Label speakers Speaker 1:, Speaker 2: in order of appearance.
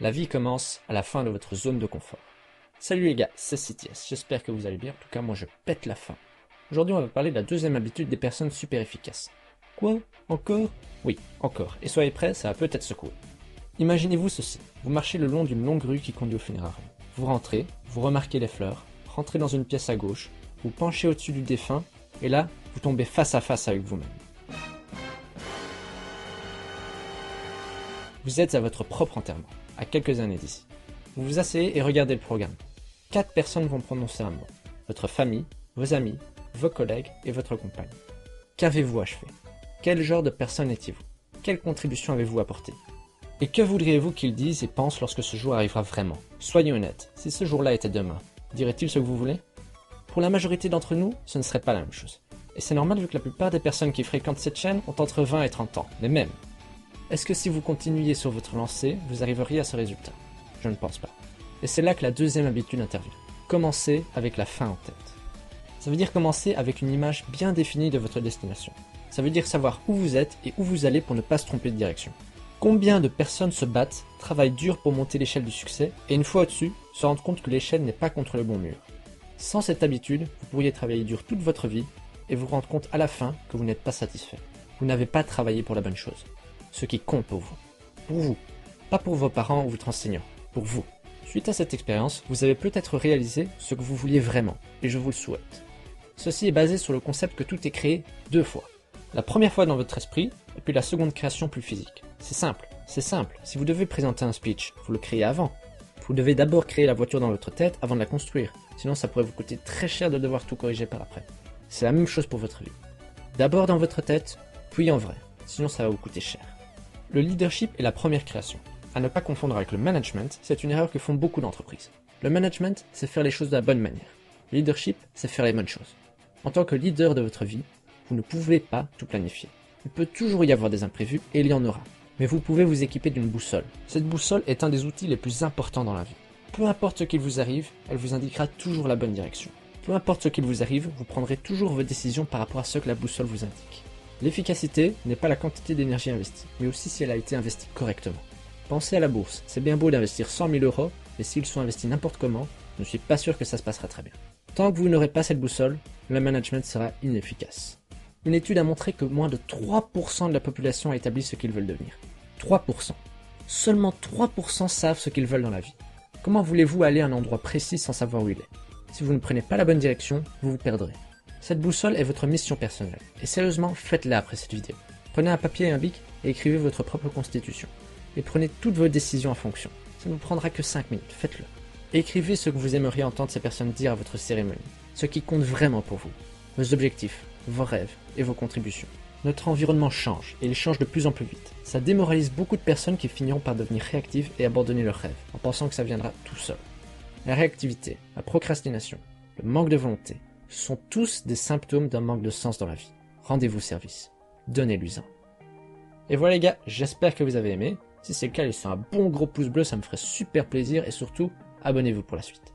Speaker 1: La vie commence à la fin de votre zone de confort. Salut les gars, c'est CTS, j'espère que vous allez bien, en tout cas moi je pète la faim. Aujourd'hui on va parler de la deuxième habitude des personnes super efficaces. Quoi? Encore? Oui, encore, et soyez prêts, ça va peut-être secouer. Imaginez-vous ceci, vous marchez le long d'une longue rue qui conduit au funérarium. Vous rentrez, vous remarquez les fleurs, rentrez dans une pièce à gauche, vous penchez au-dessus du défunt, et là, vous tombez face à face avec vous-même. Vous êtes à votre propre enterrement, à quelques années d'ici. Vous vous asseyez et regardez le programme. 4 personnes vont prononcer un mot. Votre famille, vos amis, vos collègues et votre compagne. Qu'avez-vous achevé? Quel genre de personne étiez-vous? Quelle contribution avez-vous apporté? Et que voudriez-vous qu'ils disent et pensent lorsque ce jour arrivera vraiment? Soyez honnête, si ce jour-là était demain, diraient-ils ce que vous voulez? Pour la majorité d'entre nous, ce ne serait pas la même chose. Et c'est normal vu que la plupart des personnes qui fréquentent cette chaîne ont entre 20 et 30 ans, mais même. Est-ce que si vous continuiez sur votre lancée, vous arriveriez à ce résultat? Je ne pense pas. Et c'est là que la deuxième habitude intervient. Commencez avec la fin en tête. Ça veut dire commencer avec une image bien définie de votre destination. Ça veut dire savoir où vous êtes et où vous allez pour ne pas se tromper de direction. Combien de personnes se battent, travaillent dur pour monter l'échelle du succès, et une fois au-dessus, se rendent compte que l'échelle n'est pas contre le bon mur. Sans cette habitude, vous pourriez travailler dur toute votre vie, et vous rendre compte à la fin que vous n'êtes pas satisfait. Vous n'avez pas travaillé pour la bonne chose. Ce qui compte pour vous. Pour vous. Pas pour vos parents ou votre enseignant. Pour vous. Suite à cette expérience, vous avez peut-être réalisé ce que vous vouliez vraiment, et je vous le souhaite. Ceci est basé sur le concept que tout est créé 2 fois. La première fois dans votre esprit, et puis la seconde création plus physique. C'est simple. Si vous devez présenter un speech, vous le créez avant. Vous devez d'abord créer la voiture dans votre tête avant de la construire, sinon ça pourrait vous coûter très cher de devoir tout corriger par après. C'est la même chose pour votre vie. D'abord dans votre tête, puis en vrai, sinon ça va vous coûter cher. Le leadership est la première création. À ne pas confondre avec le management, c'est une erreur que font beaucoup d'entreprises. Le management, c'est faire les choses de la bonne manière. Le leadership, c'est faire les bonnes choses. En tant que leader de votre vie, vous ne pouvez pas tout planifier. Il peut toujours y avoir des imprévus et il y en aura. Mais vous pouvez vous équiper d'une boussole. Cette boussole est un des outils les plus importants dans la vie. Peu importe ce qu'il vous arrive, elle vous indiquera toujours la bonne direction. Peu importe ce qu'il vous arrive, vous prendrez toujours vos décisions par rapport à ce que la boussole vous indique. L'efficacité n'est pas la quantité d'énergie investie, mais aussi si elle a été investie correctement. Pensez à la bourse, c'est bien beau d'investir 100 000 €, mais s'ils sont investis n'importe comment, je ne suis pas sûr que ça se passera très bien. Tant que vous n'aurez pas cette boussole, le management sera inefficace. Une étude a montré que moins de 3% de la population a établi ce qu'ils veulent devenir. 3%. Seulement 3% savent ce qu'ils veulent dans la vie. Comment voulez-vous aller à un endroit précis sans savoir où il est? Si vous ne prenez pas la bonne direction, vous vous perdrez. Cette boussole est votre mission personnelle, et sérieusement, faites-la après cette vidéo. Prenez un papier et un bic et écrivez votre propre constitution. Et prenez toutes vos décisions en fonction. Ça ne vous prendra que 5 minutes, faites-le. Écrivez ce que vous aimeriez entendre ces personnes dire à votre cérémonie, ce qui compte vraiment pour vous, vos objectifs, vos rêves et vos contributions. Notre environnement change, et il change de plus en plus vite. Ça démoralise beaucoup de personnes qui finiront par devenir réactives et abandonner leurs rêves, en pensant que ça viendra tout seul. La réactivité, la procrastination, le manque de volonté, sont tous des symptômes d'un manque de sens dans la vie. Rendez-vous service. Donnez-lui-en. Et voilà les gars, j'espère que vous avez aimé. Si c'est le cas, laissez un bon gros pouce bleu, ça me ferait super plaisir. Et surtout, abonnez-vous pour la suite.